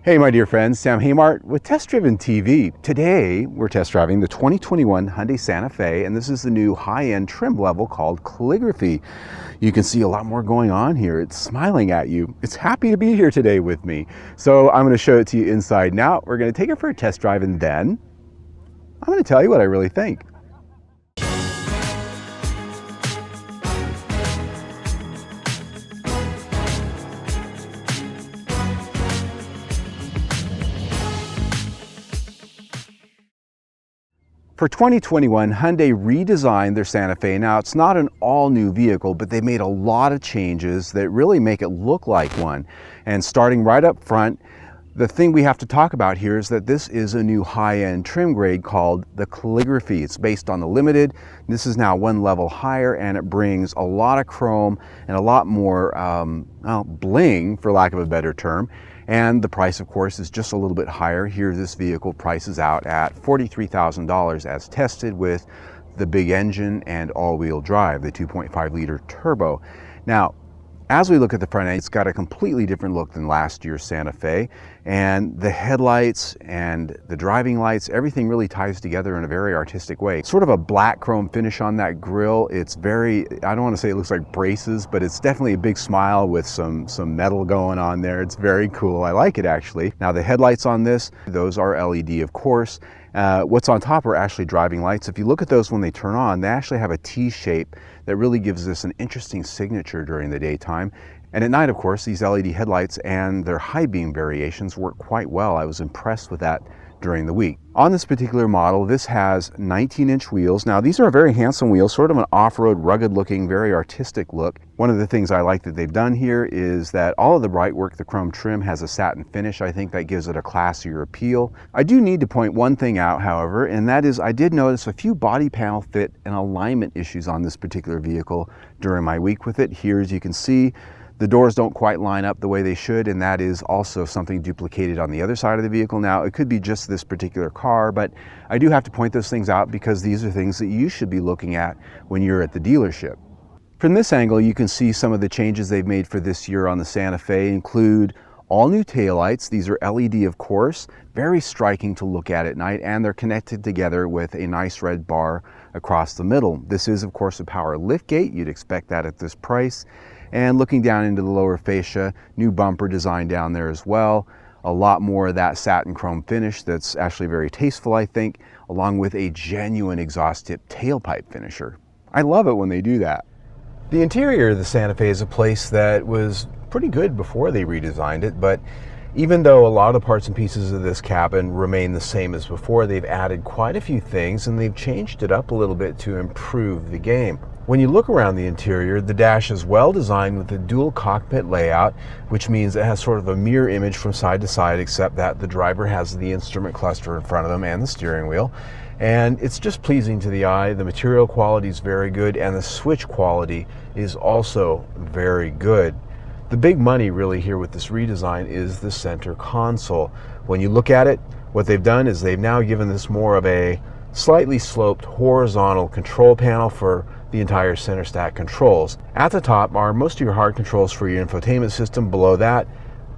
Hey my dear friends, Sam Haymart with Test Driven TV. Today we're test driving the 2021 Hyundai Santa Fe, and this is the new high-end trim level called Calligraphy. You can see a lot more going on here. It's smiling at you. It's happy to be here today with me. So I'm going to show it to you inside now. We're going to take it for a test drive and then I'm going to tell you what I really think. For 2021, Hyundai redesigned their Santa Fe. Now, it's not an all-new vehicle, but they made a lot of changes that really make it look like one. And starting right up front, the thing we have to talk about here is that this is a new high-end trim grade called the Calligraphy. It's based on the Limited. This is now one level higher, and it brings a lot of chrome and a lot more bling, for lack of a better term. And the price, of course, is just a little bit higher. Here, this vehicle prices out at $43,000 as tested with the big engine and all-wheel drive, the 2.5 liter turbo. Now, as we look at the front end, it's got a completely different look than last year's Santa Fe. And the headlights and the driving lights, everything really ties together in a very artistic way. Sort of a black chrome finish on that grille. It's very, I don't want to say it looks like braces, but it's definitely a big smile with some metal going on there. It's very cool. I like it actually. Now the headlights on this, those are LED of course. What's on top are actually driving lights. If you look at those when they turn on, they actually have a T shape that really gives this an interesting signature during the daytime. And at night, of course, these LED headlights and their high beam variations work quite well. I was impressed with that during the week. On this particular model, this has 19-inch wheels. Now, these are very handsome wheels, sort of an off-road, rugged-looking, very artistic look. One of the things I like that they've done here is that all of the bright work, the chrome trim, has a satin finish. I think that gives it a classier appeal. I do need to point one thing out, however, and that is I did notice a few body panel fit and alignment issues on this particular vehicle during my week with it. Here, as you can see, the doors don't quite line up the way they should, and that is also something duplicated on the other side of the vehicle. Now, it could be just this particular car, but I do have to point those things out because these are things that you should be looking at when you're at the dealership. From this angle, you can see some of the changes they've made for this year on the Santa Fe include all new taillights. These are LED, of course, very striking to look at night, and they're connected together with a nice red bar across the middle. This is, of course, a power liftgate. You'd expect that at this price. And looking down into the lower fascia, new bumper design down there as well. A lot more of that satin chrome finish that's actually very tasteful, I think, along with a genuine exhaust tip tailpipe finisher. I love it when they do that. The interior of the Santa Fe is a place that was pretty good before they redesigned it, but even though a lot of the parts and pieces of this cabin remain the same as before, they've added quite a few things and they've changed it up a little bit to improve the game. When you look around the interior, the dash is well designed with a dual cockpit layout, which means it has sort of a mirror image from side to side, except that the driver has the instrument cluster in front of them and the steering wheel. And it's just pleasing to the eye. The material quality is very good, and the switch quality is also very good. The big money really here with this redesign is the center console. When you look at it, what they've done is they've now given this more of a slightly sloped horizontal control panel for the entire center stack controls. At the top are most of your hard controls for your infotainment system. Below that,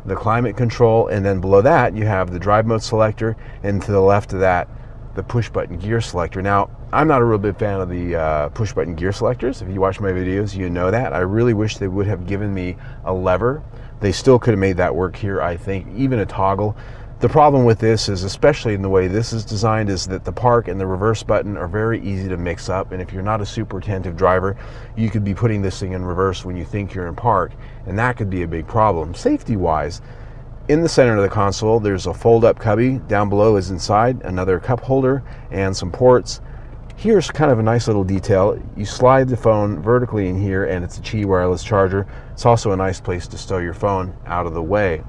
the climate control, and then below that you have the drive mode selector, and to the left of that, the push button gear selector. Now, I'm not a real big fan of the push button gear selectors. If you watch my videos, you know that. I really wish they would have given me a lever. They still could have made that work here, I think, even a toggle. The problem with this is, especially in the way this is designed, is that the park and the reverse button are very easy to mix up, and if you're not a super attentive driver, you could be putting this thing in reverse when you think you're in park, and that could be a big problem. Safety-wise, in the center of the console, there's a fold-up cubby. Down below is inside another cup holder and some ports. Here's kind of a nice little detail. You slide the phone vertically in here, and it's a Qi wireless charger. It's also a nice place to stow your phone out of the way.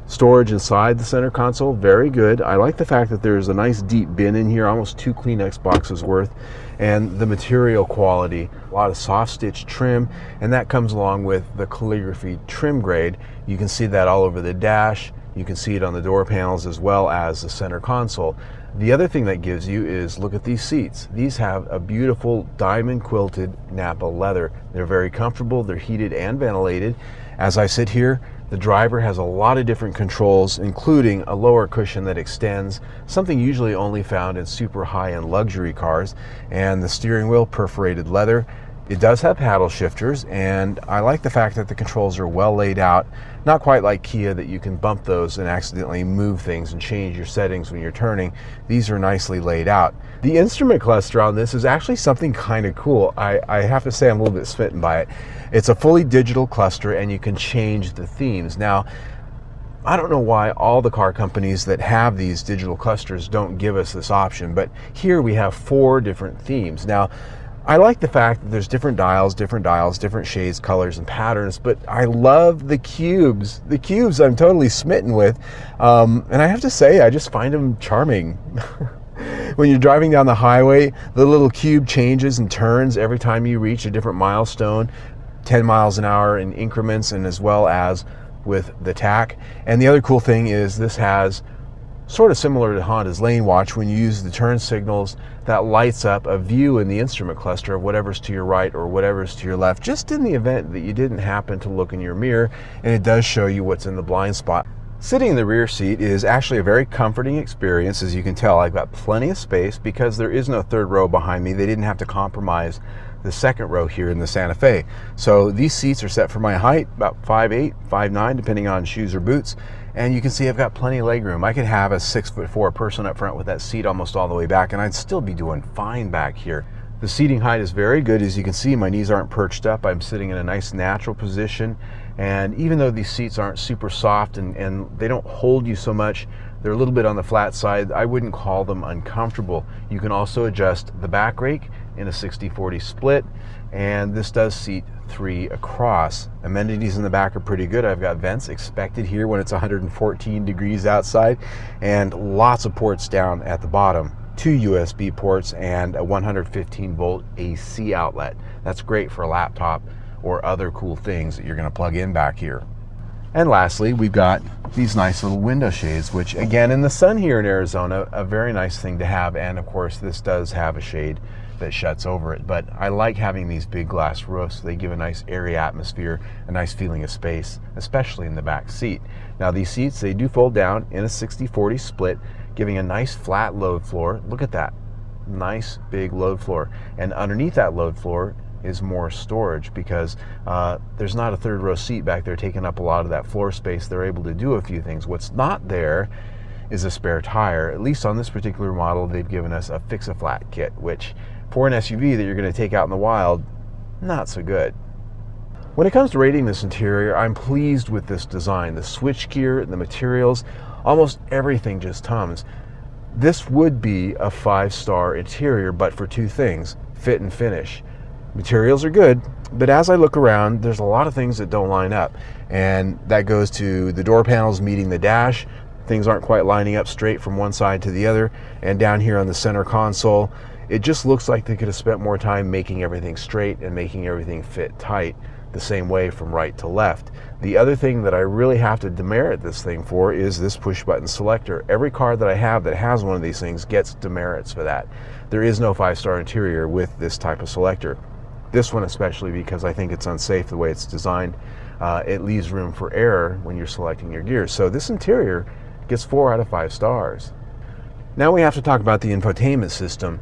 Storage inside the center console, very good. I like the fact that there's a nice deep bin in here, almost 2 Kleenex boxes worth, and the material quality, a lot of soft stitch trim, and that comes along with the Calligraphy trim grade. You can see that all over the dash. You can see it on the door panels as well as the center console. The other thing that gives you is, look at these seats. These have a beautiful diamond quilted Napa leather. They're very comfortable, they're heated and ventilated. As I sit here, The driver has a lot of different controls, including a lower cushion that extends, something usually only found in super high-end luxury cars, and the steering wheel perforated leather. It does have paddle shifters, and I like the fact that the controls are well laid out, not quite like Kia that you can bump those and accidentally move things and change your settings when you're turning. These are nicely laid out. The instrument cluster on this is actually something kind of cool. I have to say I'm a little bit smitten by it. It's a fully digital cluster, and you can change the themes. Now, I don't know why all the car companies that have these digital clusters don't give us this option, but here we have 4 different themes. Now, I like the fact that there's different dials, different shades, colors, and patterns, but I love the cubes. The cubes I'm totally smitten with, and I have to say, I just find them charming. When you're driving down the highway, the little cube changes and turns every time you reach a different milestone, 10 miles an hour in increments, and as well as with the tach. And the other cool thing is this has, sort of similar to Honda's lane watch, when you use the turn signals, that lights up a view in the instrument cluster of whatever's to your right or whatever's to your left, just in the event that you didn't happen to look in your mirror, and it does show you what's in the blind spot. Sitting in the rear seat is actually a very comforting experience. As you can tell, I've got plenty of space because there is no third row behind me. They didn't have to compromise the second row here in the Santa Fe. So these seats are set for my height, about 5'8", 5'9", depending on shoes or boots. And you can see I've got plenty of leg room. I could have a 6'4" person up front with that seat almost all the way back, and I'd still be doing fine back here. The seating height is very good. As you can see, my knees aren't perched up. I'm sitting in a nice natural position. And even though these seats aren't super soft and they don't hold you so much, they're a little bit on the flat side, I wouldn't call them uncomfortable. You can also adjust the back rake in a 60-40 split, and this does seat 3 across. Amenities in the back are pretty good. I've got vents expected here when it's 114 degrees outside, and lots of ports down at the bottom. 2 USB ports and a 115 volt AC outlet. That's great for a laptop or other cool things that you're going to plug in back here. And lastly, we've got these nice little window shades, which again, in the sun here in Arizona, a very nice thing to have. And of course, this does have a shade that shuts over it, but I like having these big glass roofs. They give a nice airy atmosphere, a nice feeling of space, especially in the back seat. Now these seats, they do fold down in a 60-40 split, giving a nice flat load floor. Look at that, nice big load floor. And underneath that load floor is more storage, because there's not a third row seat back there taking up a lot of that floor space. They're able to do a few things. What's not there is a spare tire. At least on this particular model, they've given us a fix-a-flat kit, which for an SUV that you're going to take out in the wild, not so good. When it comes to rating this interior, I'm pleased with this design. The switchgear, the materials, almost everything just hums. This would be a 5-star interior, but for 2 things: fit and finish. Materials are good, but as I look around, there's a lot of things that don't line up, and that goes to the door panels meeting the dash. Things aren't quite lining up straight from one side to the other, and down here on the center console, it just looks like they could have spent more time making everything straight and making everything fit tight the same way from right to left. The other thing that I really have to demerit this thing for is this push button selector. Every car that I have that has one of these things gets demerits for that. There is no 5-star interior with this type of selector. This one especially, because I think it's unsafe the way it's designed. It leaves room for error when you're selecting your gears. So this interior gets 4 out of 5 stars. Now we have to talk about the infotainment system.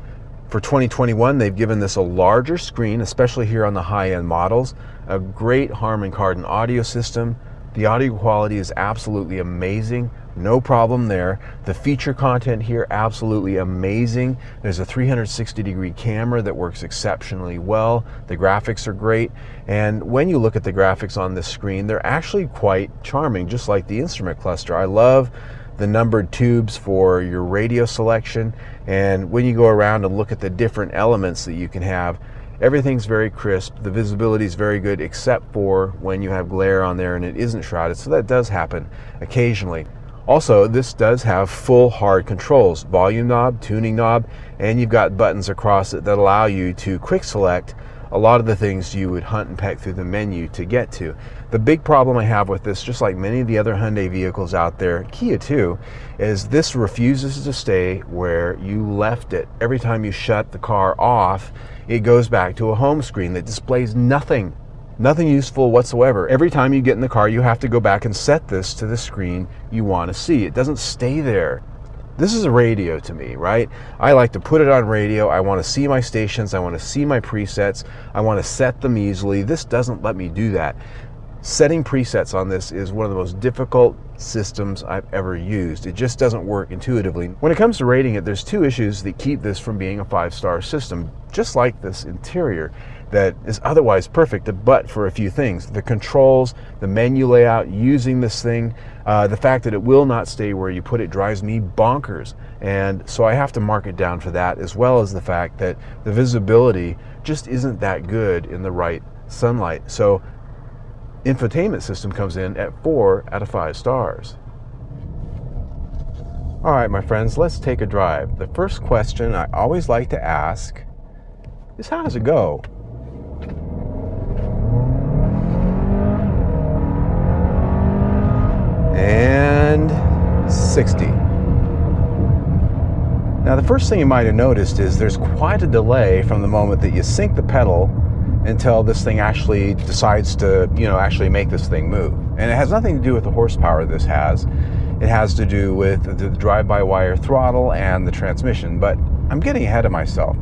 For 2021, they've given this a larger screen, especially here on the high-end models, a great Harman Kardon audio system. The audio quality is absolutely amazing, no problem there. The feature content here, absolutely amazing. There's a 360-degree camera that works exceptionally well. The graphics are great, and when you look at the graphics on this screen, they're actually quite charming, just like the instrument cluster. I love the numbered tubes for your radio selection, and when you go around and look at the different elements that you can have, everything's very crisp. The visibility is very good, except for when you have glare on there and it isn't shrouded, so that does happen occasionally. Also, this does have full hard controls, volume knob, tuning knob, and you've got buttons across it that allow you to quick select a lot of the things you would hunt and peck through the menu to get to. The big problem I have with this, just like many of the other Hyundai vehicles out there, Kia too, is this refuses to stay where you left it. Every time you shut the car off, it goes back to a home screen that displays nothing. Nothing useful whatsoever. Every time you get in the car, you have to go back and set this to the screen you want to see. It doesn't stay there. This is a radio to me, right? I like to put it on radio. I want to see my stations. I want to see my presets. I want to set them easily. This doesn't let me do that. Setting presets on this is one of the most difficult systems I've ever used. It just doesn't work intuitively. When it comes to rating it, there's two issues that keep this from being a 5-star system, just like this interior that is otherwise perfect, but for a few things. The controls, the menu layout, using this thing, the fact that it will not stay where you put it drives me bonkers. And so I have to mark it down for that, as well as the fact that the visibility just isn't that good in the right sunlight. So infotainment system comes in at 4 out of 5 stars. All right, my friends, let's take a drive. The first question I always like to ask is, how does it go? And 60. Now, the first thing you might have noticed is there's quite a delay from the moment that you sink the pedal until this thing actually decides to, actually make this thing move. And it has nothing to do with the horsepower this has. It has to do with the drive-by-wire throttle and the transmission, but I'm getting ahead of myself.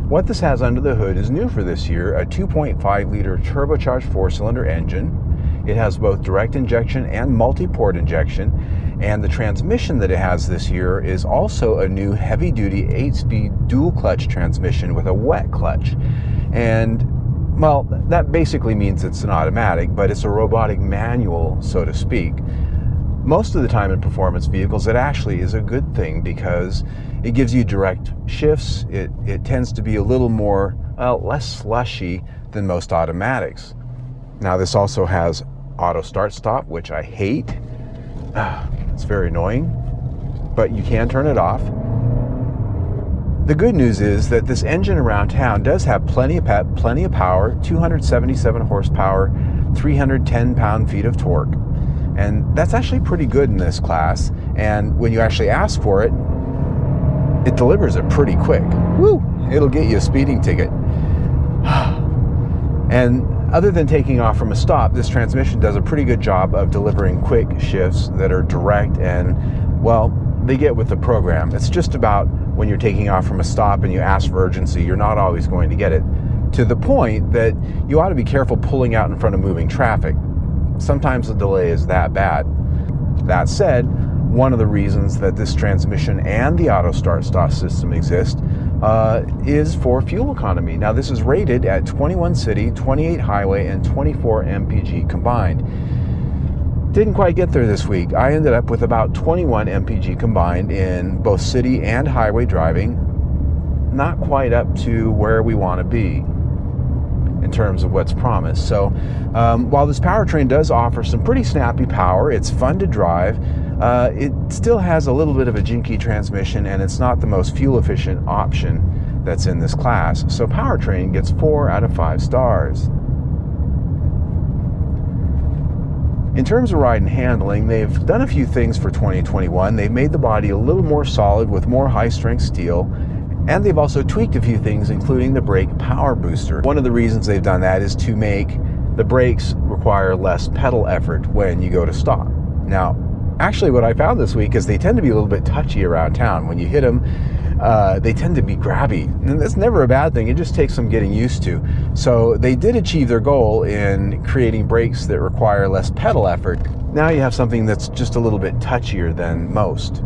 What this has under the hood is new for this year, a 2.5-liter turbocharged 4-cylinder engine. It has both direct injection and multi-port injection, and the transmission that it has this year is also a new heavy-duty 8-speed dual-clutch transmission with a wet clutch. And well, that basically means it's an automatic, but it's a robotic manual, so to speak. Most of the time in performance vehicles, it actually is a good thing because it gives you direct shifts. It tends to be a little more, less slushy than most automatics. Now, this also has auto start-stop, which I hate. It's very annoying, but you can turn it off. The good news is that this engine around town does have plenty of pep, plenty of power, 277 horsepower, 310 pound-feet of torque. And that's actually pretty good in this class. And when you actually ask for it, it delivers it pretty quick. Woo! It'll get you a speeding ticket. And other than taking off from a stop, this transmission does a pretty good job of delivering quick shifts that are direct and, well, they get with the program. It's just about when you're taking off from a stop and you ask for urgency, you're not always going to get it, to the point that you ought to be careful pulling out in front of moving traffic. Sometimes the delay is that bad. That said, one of the reasons that this transmission and the auto start-stop system exist is for fuel economy. Now, this is rated at 21 city, 28 highway, and 24 mpg combined. Didn't quite get there this week. I ended up with about 21 mpg combined in both city and highway driving. Not quite up to where we want to be in terms of what's promised. So while this powertrain does offer some pretty snappy power, it's fun to drive, it still has a little bit of a jinky transmission, and it's not the most fuel efficient option that's in this class. So powertrain gets 4 out of 5 stars. In terms of ride and handling, they've done a few things for 2021. They've made the body a little more solid with more high-strength steel, and they've also tweaked a few things, including the brake power booster. One of the reasons they've done that is to make the brakes require less pedal effort when you go to stop. Now, actually what I found this week is they tend to be a little bit touchy around town. When you hit them, they tend to be grabby, and that's never a bad thing. It just takes some getting used to. So they did achieve their goal in creating brakes that require less pedal effort. Now you have something that's just a little bit touchier than most.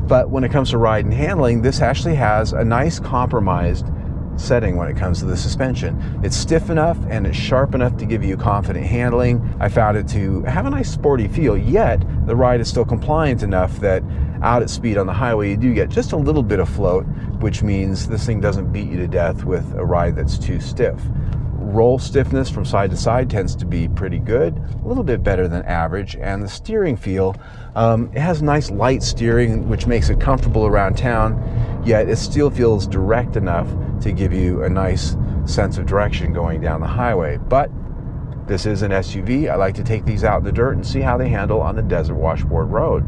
But when it comes to ride and handling, this actually has a nice compromised setting when it comes to the suspension. It's stiff enough and it's sharp enough to give you confident handling. I found it to have a nice sporty feel, yet the ride is still compliant enough that out at speed on the highway you do get just a little bit of float, which means this thing doesn't beat you to death with a ride that's too stiff. Roll stiffness from side to side tends to be pretty good, a little bit better than average, and the steering feel, it has nice light steering, which makes it comfortable around town, yet it still feels direct enough to give you a nice sense of direction going down the highway. But this is an SUV. I like to take these out in the dirt and see how they handle on the desert washboard road.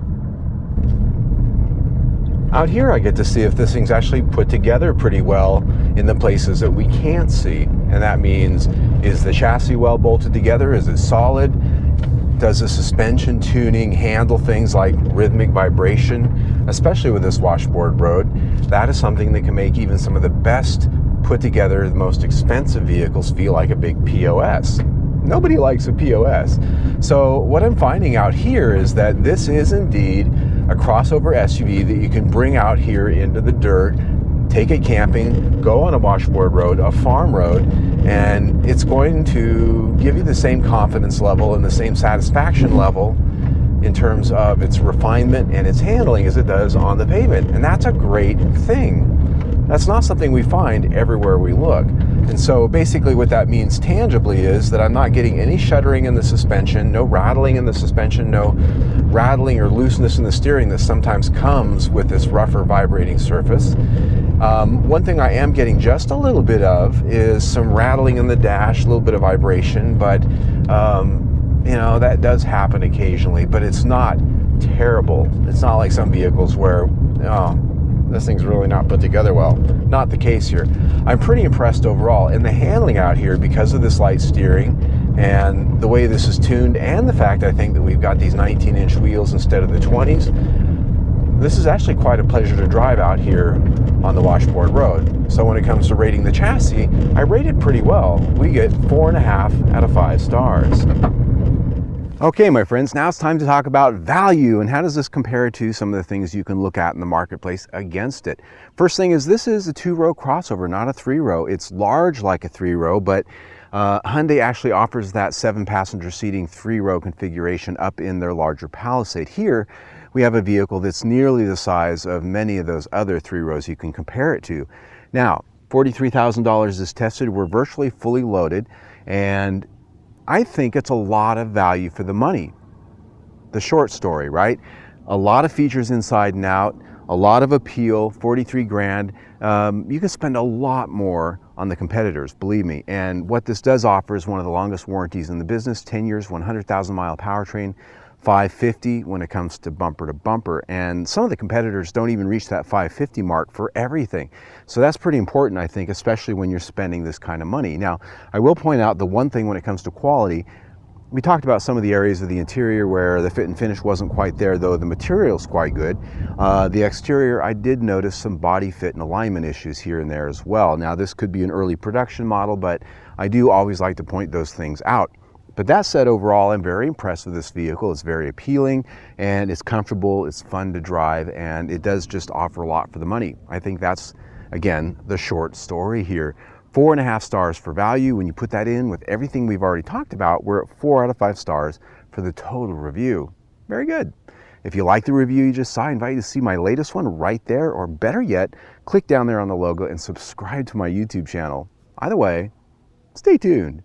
Out here I get to see if this thing's actually put together pretty well in the places that we can't see. And that means, is the chassis well bolted together? Is it solid? Does the suspension tuning handle things like rhythmic vibration? Especially with this washboard road, that is something that can make even some of the best put together, the most expensive vehicles feel like a big POS. Nobody likes a POS. So what I'm finding out here is that this is indeed a crossover SUV that you can bring out here into the dirt, take it camping, go on a washboard road, a farm road, and it's going to give you the same confidence level and the same satisfaction level in terms of its refinement and its handling as it does on the pavement. And that's a great thing. That's not something we find everywhere we look. And so basically what that means tangibly is that I'm not getting any shuddering in the suspension, no rattling in the suspension, no rattling or looseness in the steering that sometimes comes with this rougher vibrating surface. One thing I am getting just a little bit of is some rattling in the dash, a little bit of vibration, but you know, that does happen occasionally, but it's not terrible. It's not like some vehicles where, oh, this thing's really not put together well. Not the case here. I'm pretty impressed overall. And the handling out here, because of this light steering and the way this is tuned, and the fact I think that we've got these 19-inch wheels instead of the 20s, this is actually quite a pleasure to drive out here on the washboard road. So when it comes to rating the chassis, I rate it pretty well. We get 4.5 out of 5 stars. Okay, my friends, now it's time to talk about value and how does this compare to some of the things you can look at in the marketplace against it. First thing is, this is a 2-row crossover, not a 3-row. It's large like a 3-row, but Hyundai actually offers that 7-passenger seating 3-row configuration up in their larger Palisade. Here, we have a vehicle that's nearly the size of many of those other 3-rows you can compare it to. Now, $43,000 is tested. We're virtually fully loaded, and I think it's a lot of value for the money. The short story, right? A lot of features inside and out, a lot of appeal, 43 grand. You can spend a lot more on the competitors, believe me. And what this does offer is one of the longest warranties in the business, 10 years, 100,000 mile powertrain, 550 when it comes to bumper. And some of the competitors don't even reach that 550 mark for everything. So that's pretty important, I think, especially when you're spending this kind of money. Now, I will point out the one thing when it comes to quality, we talked about some of the areas of the interior where the fit and finish wasn't quite there, though the material's quite good. The exterior, I did notice some body fit and alignment issues here and there as well. Now, this could be an early production model, but I do always like to point those things out. But that said, overall, I'm very impressed with this vehicle. It's very appealing and it's comfortable, it's fun to drive, and it does just offer a lot for the money. I think that's, again, the short story here. 4.5 stars for value. When you put that in with everything we've already talked about, we're at 4 out of 5 stars for the total review. Very good. If you like the review you just saw, I invite you to see my latest one right there, or better yet, click down there on the logo and subscribe to my YouTube channel. Either way, stay tuned.